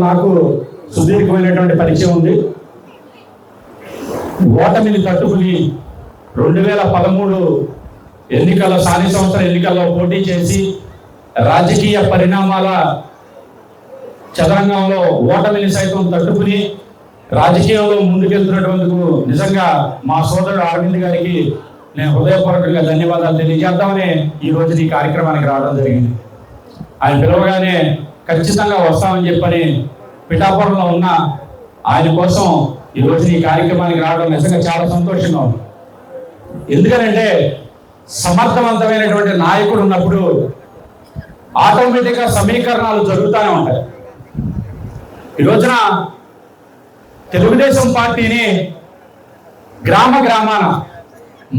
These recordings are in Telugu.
నాకు సుదీర్ఘమైనటువంటి పరిచయం ఉంది. ఓటమిని తట్టుకుని 2013 స్థానిక సంస్థల ఎన్నికల్లో పోటీ చేసి రాజకీయ పరిణామాల చదరంగంలో ఓటమిని సైతం తట్టుకుని రాజకీయంలో ముందుకెళ్తున్నటువంటి నిజంగా మా సోదరుడు అరవింద్ గారికి నేను హృదయపూర్వకంగా ధన్యవాదాలు తెలియజేద్దామని ఈ రోజు ఈ కార్యక్రమానికి రావడం జరిగింది. ఆయన పిలవగానే ఖచ్చితంగా వస్తామని చెప్పని పిఠాపురంలో ఉన్న ఆయన కోసం ఈరోజు ఈ కార్యక్రమానికి రావడం నిజంగా చాలా సంతోషంగా ఉంది. ఎందుకనంటే సమర్థవంతమైనటువంటి నాయకుడు ఉన్నప్పుడు ఆటోమేటిక్గా సమీకరణాలు జరుగుతూనే ఉంటాయి. ఈ రోజున తెలుగుదేశం పార్టీని గ్రామాన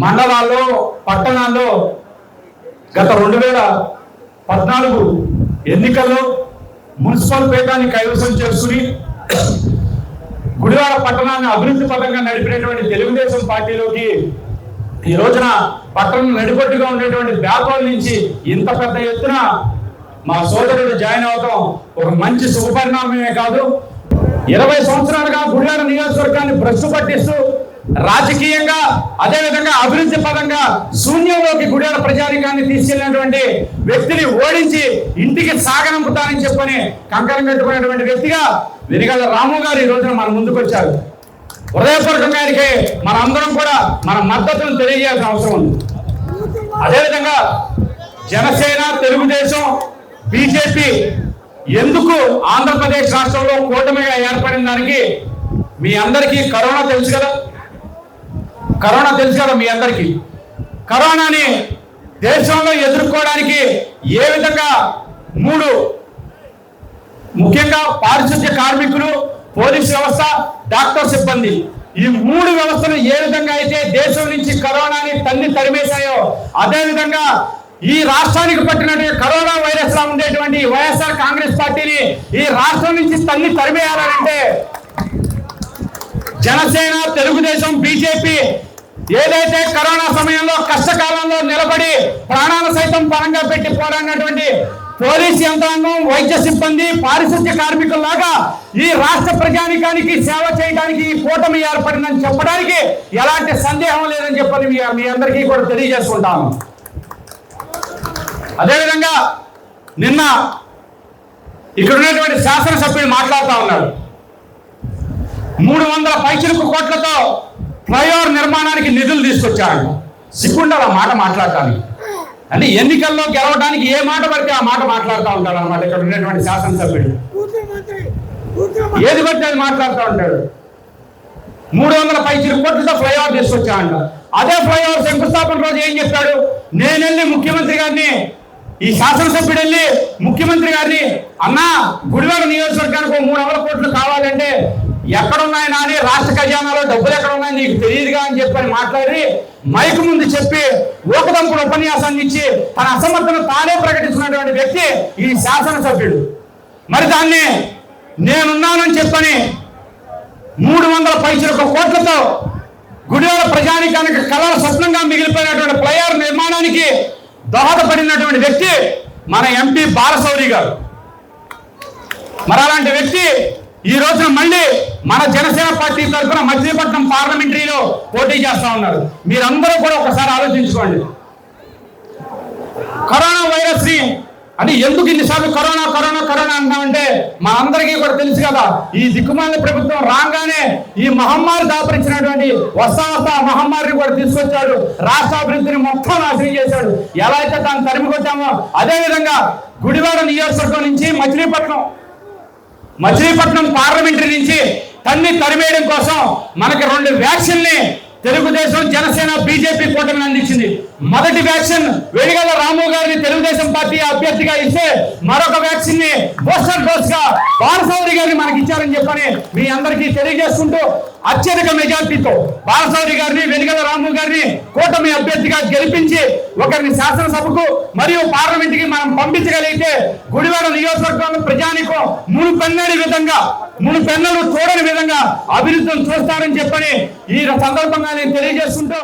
మండలాల్లో పట్టణాల్లో గత 2014 ఎన్నికల్లో మున్సిపల్ పీఠాన్ని కైవసం చేసుకుని గుడివాడ పట్టణాన్ని అభివృద్ధి పథంగా నడిపినటువంటి తెలుగుదేశం పార్టీలోకి ఈ రోజున పట్టణం నడిపట్టుగా ఉండేటువంటి వ్యాపారం నుంచి ఇంత పెద్ద ఎత్తున మా సోదరుడు జాయిన్ అవడం ఒక మంచి శుభపరిణామమే కాదు. 20 సంవత్సరాలుగా గుడివాడ నియోజకవర్గాన్ని భ్రష్టు పట్టిస్తూ రాజకీయంగా అదేవిధంగా అభివృద్ధి పరంగా శూన్యంలోకి గుడివాడ ప్రజానికాన్ని తీసుకెళ్లినటువంటి వ్యక్తిని ఓడించి ఇంటికి సాగనంపుతానని చెప్పని కంకణం కట్టుకున్నటువంటి వ్యక్తిగా వెనిగళ్ల రాము గారు ఈ రోజున మన ముందుకు వచ్చారు. హృదయపూర్వకంగా ఆయనకి మనందరం కూడా మన మద్దతును తెలియజేయాల్సిన అవసరం ఉంది. అదేవిధంగా జనసేన, తెలుగుదేశం, బీజేపీ ఎందుకు ఆంధ్రప్రదేశ్ రాష్ట్రంలో కూటమిగా ఏర్పడిన దానికి మీ అందరికీ కరోనా తెలుసు కదా. మీ అందరికీ కరోనాని దేశంలో ఎదుర్కోవడానికి ఏ విధంగా ముఖ్యంగా పారిశుద్ధ్య కార్మికులు, పోలీస్ వ్యవస్థ, డాక్టర్ సిబ్బంది ఈ 3 వ్యవస్థలు ఏ విధంగా అయితే దేశం నుంచి కరోనాని తరిమేశాయో అదేవిధంగా ఈ రాష్ట్రానికి పట్టినటువంటి కరోనా వైరస్ లా ఉండేటువంటి వైఎస్ఆర్ కాంగ్రెస్ పార్టీని ఈ రాష్ట్రం నుంచి తరిమేయాలంటే జనసేన, తెలుగుదేశం, బీజేపీ ఏదైతే కరోనా సమయంలో కష్టకాలంలో నిలబడి ప్రాణాలు సైతం పరంగా పెట్టి పోరాడినటువంటి పోలీస్ యంత్రాంగం, వైద్య సిబ్బంది, పారిశుద్ధ్య కార్మికుల్లాగా ఈ రాష్ట్ర ప్రజానికానికి సేవ చేయడానికి ఈ కూటమి ఏర్పడిందని చెప్పడానికి ఎలాంటి సందేహం లేదని చెప్పని మీ అందరికీ కూడా తెలియజేసుకుంటాను. అదేవిధంగా నిన్న ఇక్కడ ఉన్నటువంటి శాసనసభ్యుడు మాట్లాడుతూ ఉన్నాడు. 300 పైచిలకు కోట్లతో ఫ్లైఓవర్ నిర్మాణానికి నిధులు తీసుకొచ్చాడు. సిగ్గుండాలి ఆ మాట మాట్లాడటానికి. అంటే ఎన్నికల్లో గెలవడానికి ఏ మాట పడితే ఆ మాట మాట్లాడుతూ ఉంటాడు అనమాట ఇక్కడ ఉన్నటువంటి శాసనసభ్యుడు. ఏది పడితే అది మాట్లాడుతూ ఉంటాడు. 300 పైచిలకు కోట్లతో ఫ్లైఓవర్ తీసుకొచ్చాడంట. అదే ఫ్లైఓవర్ శంకుస్థాపన రోజు ఏం చెప్పాడు? నేను వెళ్ళి ముఖ్యమంత్రి గారిని, ఈ శాసనసభ్యుడు వెళ్ళి ముఖ్యమంత్రి గారిని, అన్నా గుడివాడ నియోజకవర్గానికి 300 కోట్లు కావాలంటే ఎక్కడున్నాయి నాని, రాష్ట్ర ఖజానాలో డబ్బులు ఎక్కడున్నాయి నీకు తెలియదుగా అని చెప్పని మాట్లాడి మైకు ముందు చెప్పి ఊకదంపుడు ఉపన్యాసాన్ని ఇచ్చి తన అసమర్థను తానే ప్రకటించినటువంటి వ్యక్తి ఈ శాసనసభ్యుడు. మరి దాన్ని నేనున్నానని చెప్పని 300 పైచిలకు కోట్లతో గుడివాడ ప్రజానికానికి కళల స్వప్నంగా మిగిలిపోయినటువంటి ఫ్లైఓవర్ నిర్మాణానికి దోహదపడినటువంటి వ్యక్తి మన ఎంపీ బాలశౌరి గారు. మరి అలాంటి వ్యక్తి ఈ రోజున మళ్ళీ మన జనసేన పార్టీ తరఫున మచిలీపట్నం పార్లమెంటరీలో పోటీ చేస్తా ఉన్నారు. మీరందరూ కూడా ఒకసారి ఆలోచించుకోండి. కరోనా వైరస్ ని అంటే ఎందుకు ఇన్నిసార్లు కరోనా అంటామంటే మా అందరికీ కూడా తెలుసు కదా. ఈ దిక్కుమాలిన ప్రభుత్వం రాగానే ఈ మహమ్మారి దాపరించినటువంటి వస్తా మహమ్మారిని కూడా తీసుకొచ్చాడు. రాష్ట్ర అభివృద్ధిని మొత్తం నాశనం చేశాడు. ఎలా అయితే దాన్ని తరిమి కొట్టామో అదేవిధంగా గుడివాడ నియోజకవర్గం నుంచి మచిలీపట్నం పార్లమెంటరీ నుంచి తరిమేయడం కోసం మనకి 2 వ్యాక్సిన్ని తెలుగుదేశం, జనసేన, బీజేపీ కూటమి అందించింది. మొదటి వ్యాక్సిన్ వెనిగళ్ల రాము గారిని తెలుగుదేశం పార్టీ అభ్యర్థిగా ఇస్తే మరొక వ్యాక్సిన్ ని బూస్టర్ డోస్ గా బాలశౌరి గారిని మనకి ఇచ్చారని చెప్పని మీ అందరికీ తెలియజేసుకుంటూ అత్యధిక మెజార్టీతో బాలశౌరి గారిని, వెనిగళ్ల రాము గారిని కూటమి అభ్యర్థిగా గెలిపించి ఒకరిని శాసనసభకు మరియు పార్లమెంట్ కి మనం పంపించగలిగితే గుడివాడ నియోజకవర్గంలో ప్రజానికం మునుపెన్నడూ చూడని విధంగా అభివృద్ధిని చూస్తారని చెప్పని ఈ సందర్భంగా నేను తెలియజేస్తుంటూ